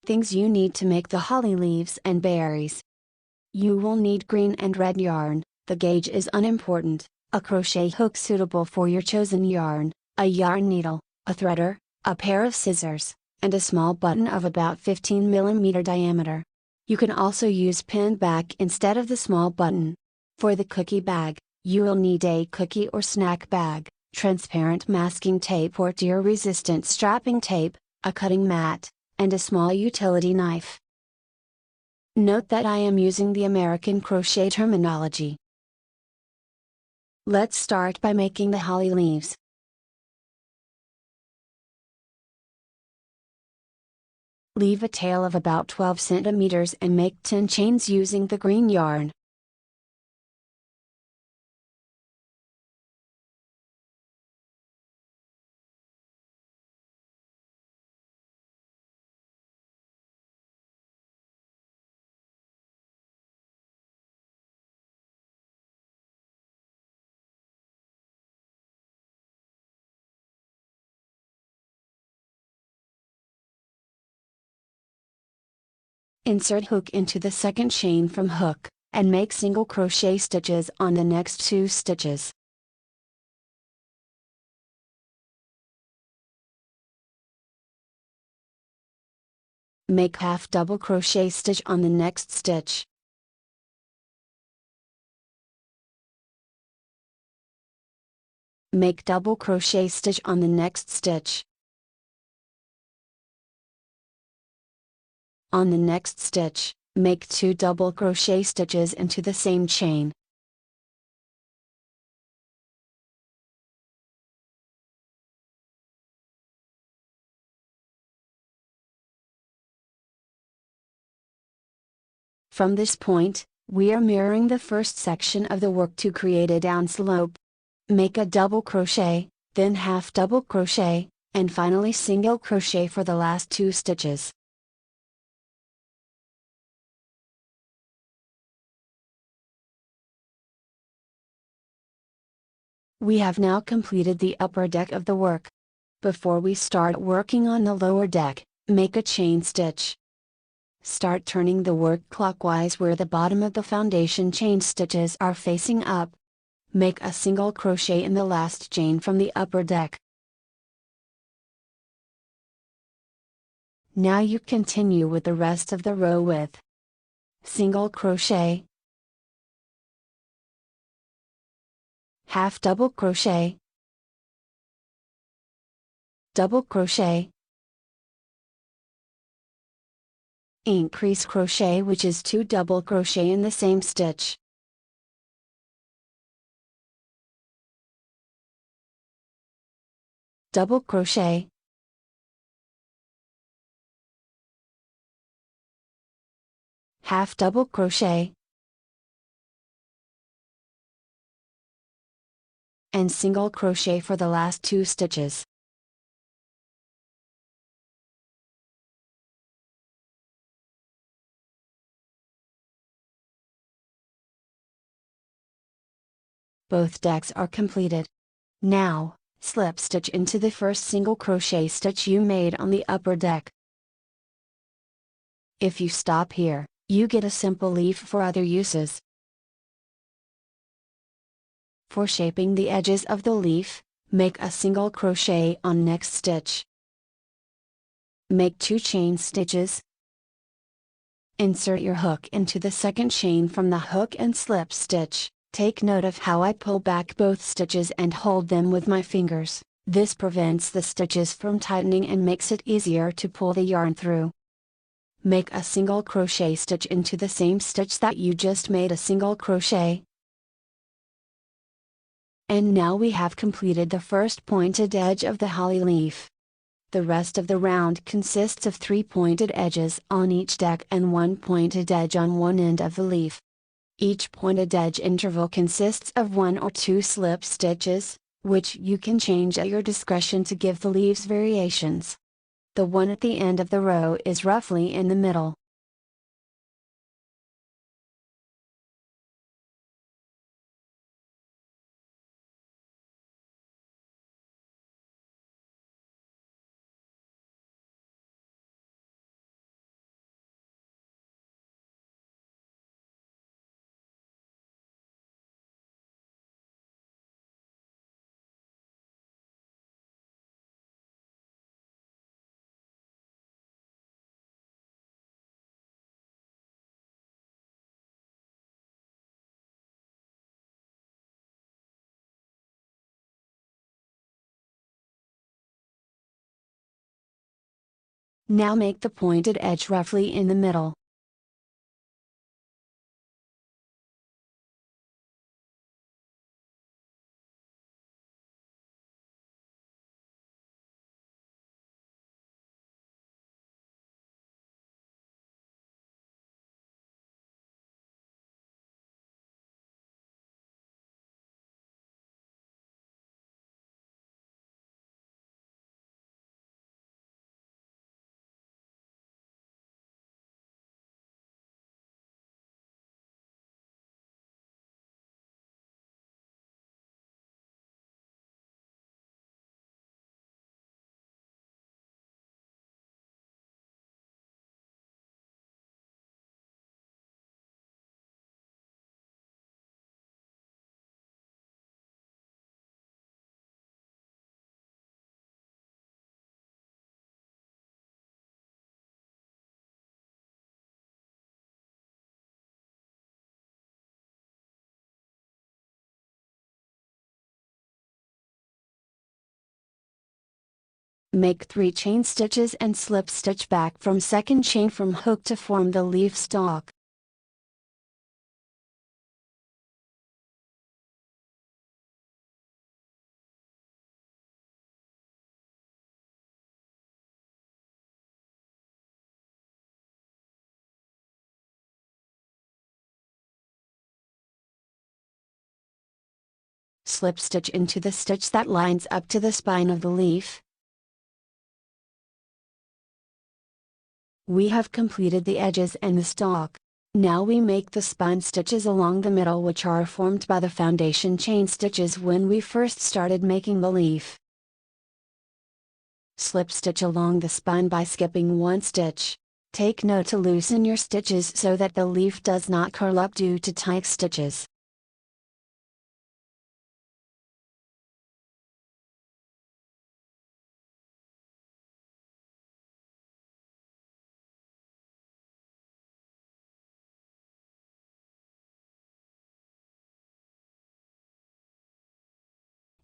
Things you need to make the holly leaves and berries. You will need green and red yarn, the gauge is unimportant, a crochet hook suitable for your chosen yarn, a yarn needle, a threader, a pair of scissors, and a small button of about 15 mm diameter. You can also use pinned back instead of the small button. For the cookie bag, you will need a cookie or snack bag, transparent masking tape or tear-resistant strapping tape, a cutting mat, and a small utility knife. Note that I am using the American crochet terminology. Let's start by making the holly leaves. Leave a tail of about 12 centimeters and make 10 chains using the green yarn. Insert hook into the second chain from hook, and make single crochet stitches on the next 2 stitches. Make half double crochet stitch on the next stitch. Make double crochet stitch on the next stitch. On the next stitch, make 2 double crochet stitches into the same chain. From this point, we are mirroring the first section of the work to create a down slope. Make a double crochet, then half double crochet, and finally single crochet for the last 2 stitches. We have now completed the upper deck of the work. Before we start working on the lower deck, make a chain stitch. Start turning the work clockwise where the bottom of the foundation chain stitches are facing up. Make a single crochet in the last chain from the upper deck. Now you continue with the rest of the row with single crochet, half double crochet, double crochet, increase crochet, which is 2 double crochet in the same stitch, double crochet, half double crochet, and single crochet for the last 2 stitches. Both decks are completed. Now, slip stitch into the first single crochet stitch you made on the upper deck. If you stop here, you get a simple leaf for other uses. For shaping the edges of the leaf, make a single crochet on next stitch. Make 2 chain stitches. Insert your hook into the second chain from the hook and slip stitch. Take note of how I pull back both stitches and hold them with my fingers. This prevents the stitches from tightening and makes it easier to pull the yarn through. Make a single crochet stitch into the same stitch that you just made a single crochet. And now we have completed the first pointed edge of the holly leaf. The rest of the round consists of 3 pointed edges on each deck and 1 pointed edge on one end of the leaf. Each pointed edge interval consists of 1 or 2 slip stitches, which you can change at your discretion to give the leaves variations. The one at the end of the row is roughly in the middle. Now make the pointed edge roughly in the middle. Make 3 chain stitches and slip stitch back from second chain from hook to form the leaf stalk. Slip stitch into the stitch that lines up to the spine of the leaf. We have completed the edges and the stalk. Now we make the spine stitches along the middle, which are formed by the foundation chain stitches when we first started making the leaf. Slip stitch along the spine by skipping 1 stitch. Take note to loosen your stitches so that the leaf does not curl up due to tight stitches.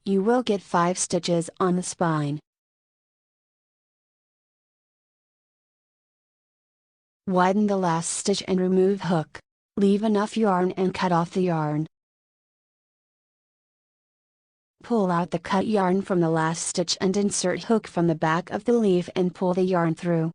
You will get 5 stitches on the spine. Widen the last stitch and remove hook. Leave enough yarn and cut off the yarn. Pull out the cut yarn from the last stitch and insert hook from the back of the leaf and pull the yarn through.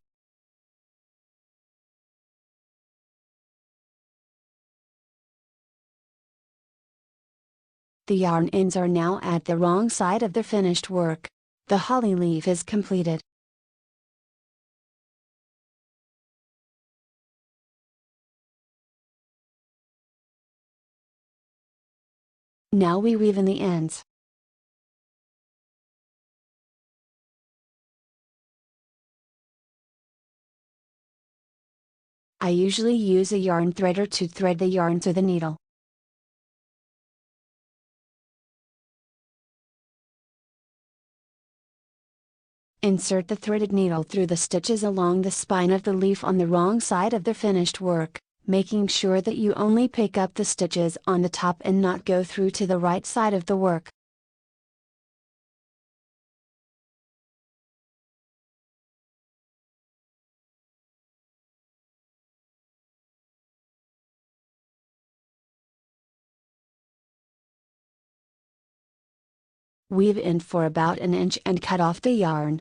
The yarn ends are now at the wrong side of the finished work. The holly leaf is completed. Now we weave in the ends. I usually use a yarn threader to thread the yarn through the needle. Insert the threaded needle through the stitches along the spine of the leaf on the wrong side of the finished work, making sure that you only pick up the stitches on the top and not go through to the right side of the work. Weave in for about an inch and cut off the yarn.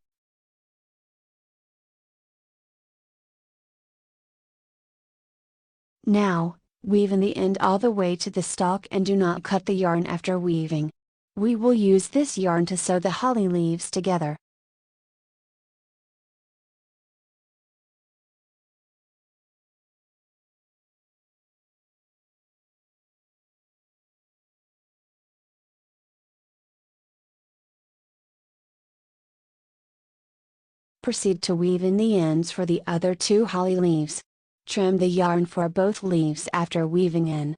Now, weave in the end all the way to the stalk and do not cut the yarn after weaving. We will use this yarn to sew the holly leaves together. Proceed to weave in the ends for the other 2 holly leaves. Trim the yarn for both leaves after weaving in.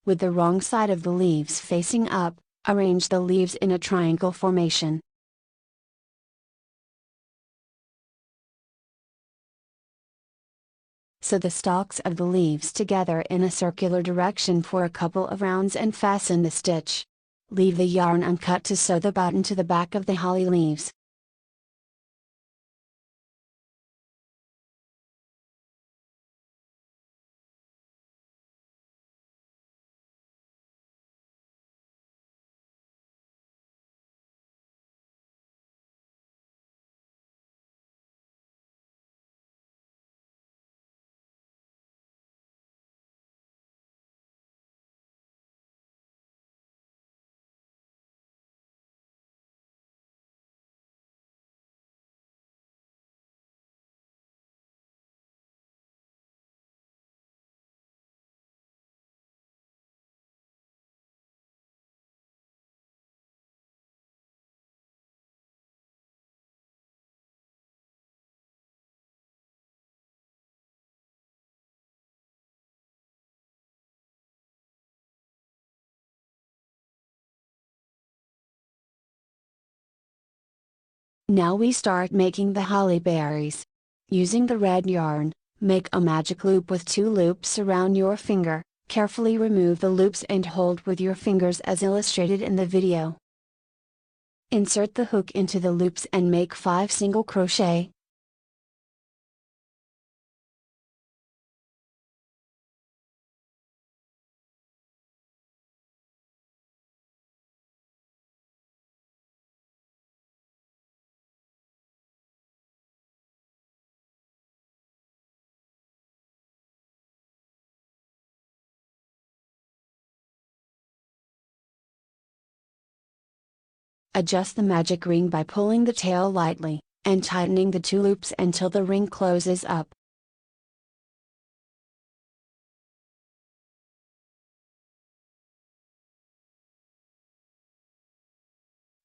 With the wrong side of the leaves facing up, Arrange the leaves in a triangle formation. Sew the stalks of the leaves together in a circular direction for a couple of rounds and fasten the stitch. Leave the yarn uncut to sew the button to the back of the holly leaves. Now we start making the holly berries. Using the red yarn, make a magic loop with 2 loops around your finger. Carefully remove the loops and hold with your fingers as illustrated in the video. Insert the hook into the loops and make 5 single crochet. Adjust the magic ring by pulling the tail lightly, and tightening the 2 loops until the ring closes up.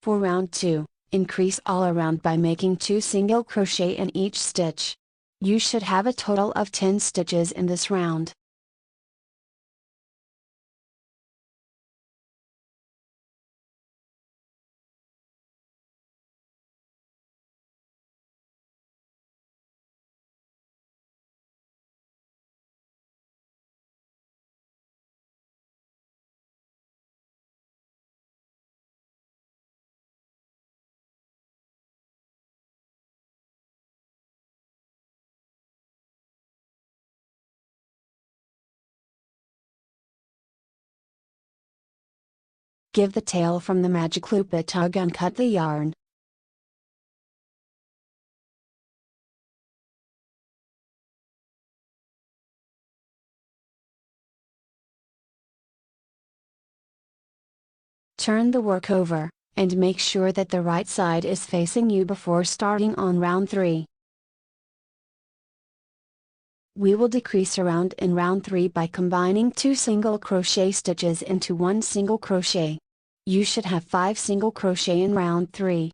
For round 2, increase all around by making 2 single crochet in each stitch. You should have a total of 10 stitches in this round. Give the tail from the magic loop a tug and cut the yarn. Turn the work over, and make sure that the right side is facing you before starting on round 3. We will decrease around in round 3 by combining 2 single crochet stitches into 1 single crochet. You should have 5 single crochet in round 3.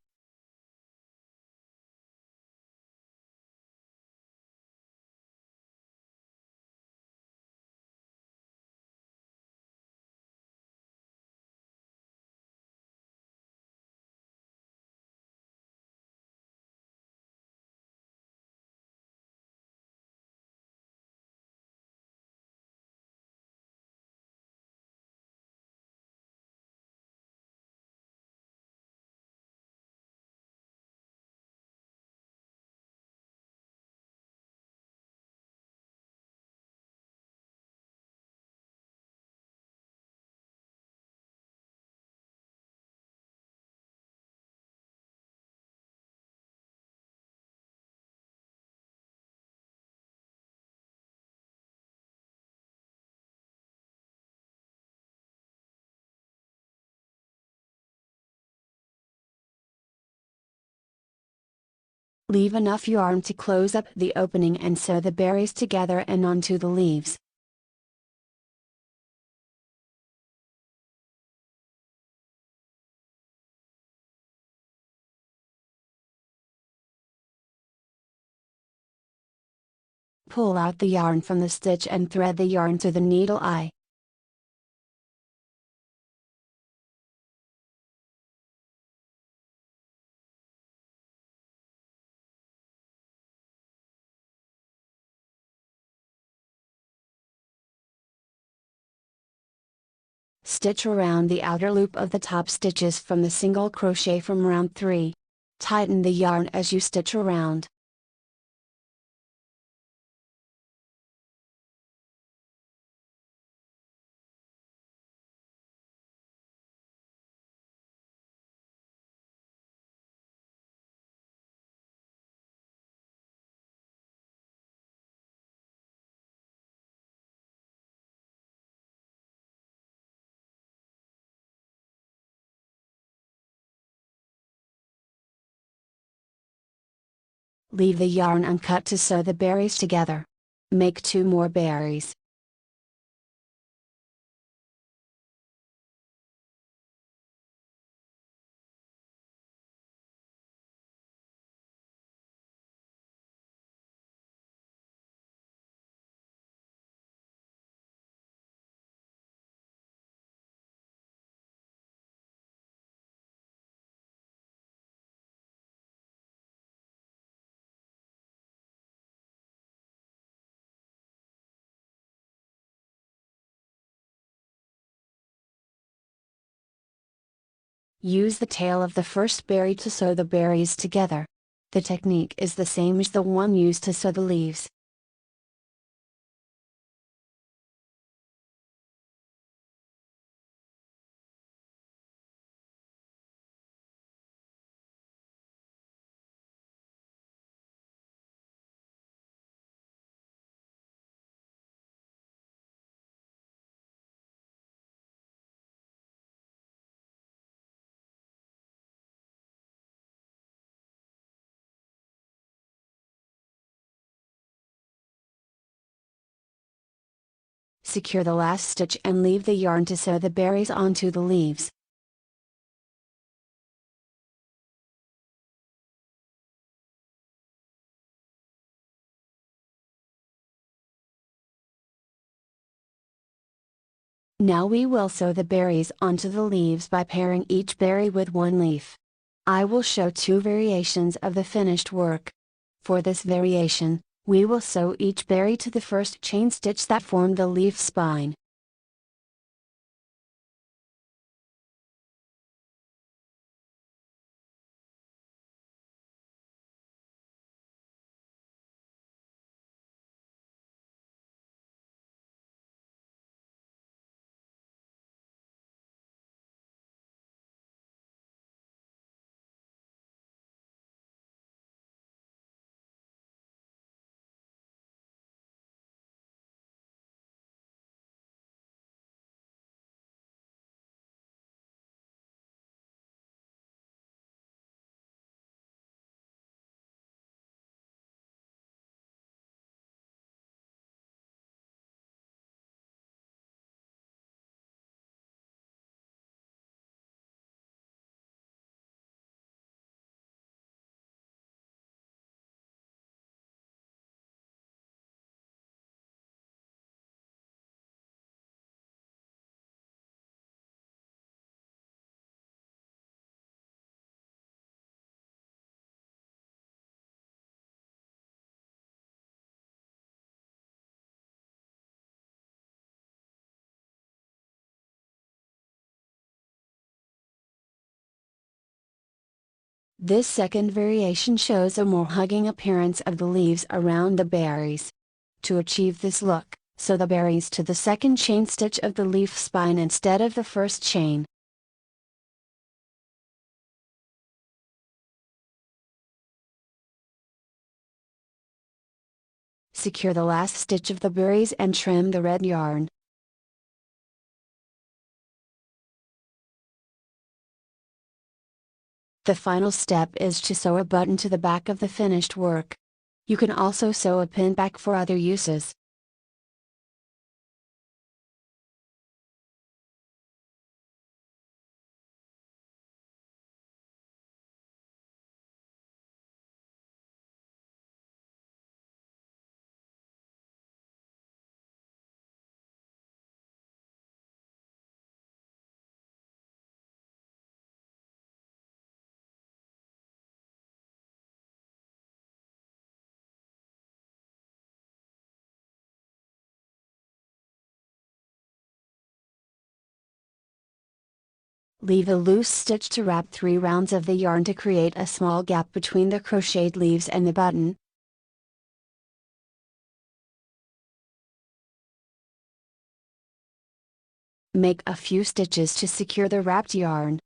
Leave enough yarn to close up the opening and sew the berries together and onto the leaves. Pull out the yarn from the stitch and thread the yarn through the needle eye. Stitch around the outer loop of the top stitches from the single crochet from round 3. Tighten the yarn as you stitch around. Leave the yarn uncut to sew the berries together. Make 2 more berries. Use the tail of the first berry to sew the berries together. The technique is the same as the one used to sew the leaves. Secure the last stitch and leave the yarn to sew the berries onto the leaves. Now we will sew the berries onto the leaves by pairing each berry with one leaf. I will show 2 variations of the finished work. For this variation, we will sew each berry to the first chain stitch that formed the leaf spine. This second variation shows a more hugging appearance of the leaves around the berries. To achieve this look, sew the berries to the second chain stitch of the leaf spine instead of the first chain. Secure the last stitch of the berries and trim the red yarn. The final step is to sew a button to the back of the finished work. You can also sew a pin back for other uses. Leave a loose stitch to wrap 3 rounds of the yarn to create a small gap between the crocheted leaves and the button. Make a few stitches to secure the wrapped yarn.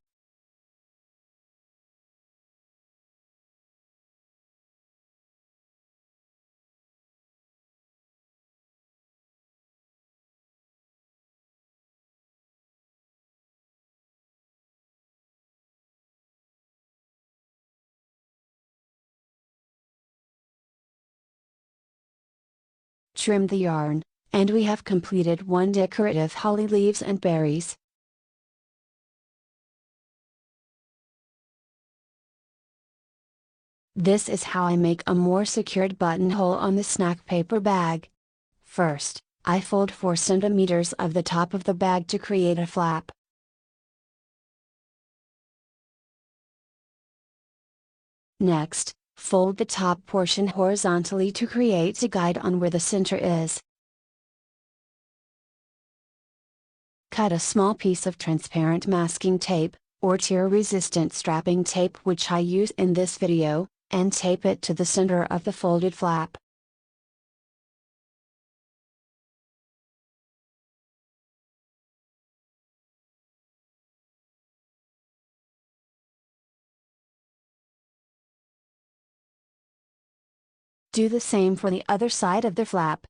Trim the yarn, and we have completed one decorative holly leaves and berries. This is how I make a more secured buttonhole on the snack paper bag. First, I fold 4 centimeters of the top of the bag to create a flap. Next, fold the top portion horizontally to create a guide on where the center is. Cut a small piece of transparent masking tape, or tear-resistant strapping tape which I use in this video, and tape it to the center of the folded flap. Do the same for the other side of the flap.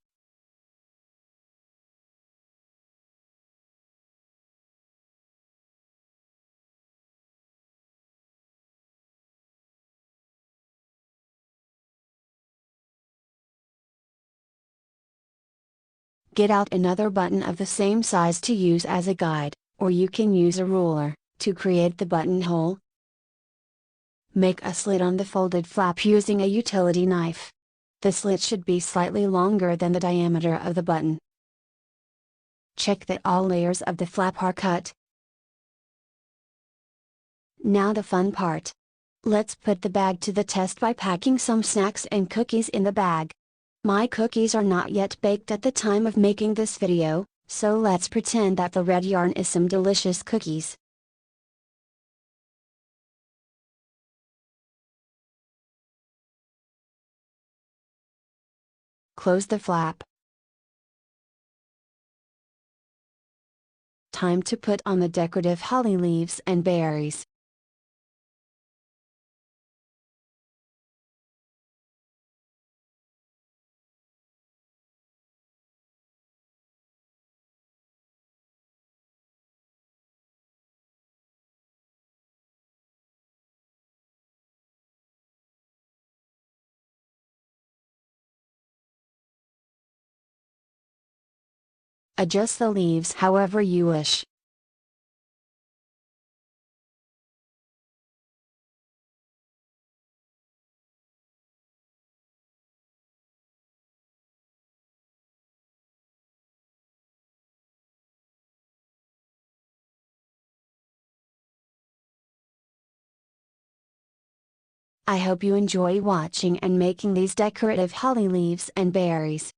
Get out another button of the same size to use as a guide, or you can use a ruler, to create the buttonhole. Make a slit on the folded flap using a utility knife. The slit should be slightly longer than the diameter of the button. Check that all layers of the flap are cut. Now the fun part. Let's put the bag to the test by packing some snacks and cookies in the bag. My cookies are not yet baked at the time of making this video, so let's pretend that the red yarn is some delicious cookies. Close the flap. Time to put on the decorative holly leaves and berries. Adjust the leaves however you wish. I hope you enjoy watching and making these decorative holly leaves and berries.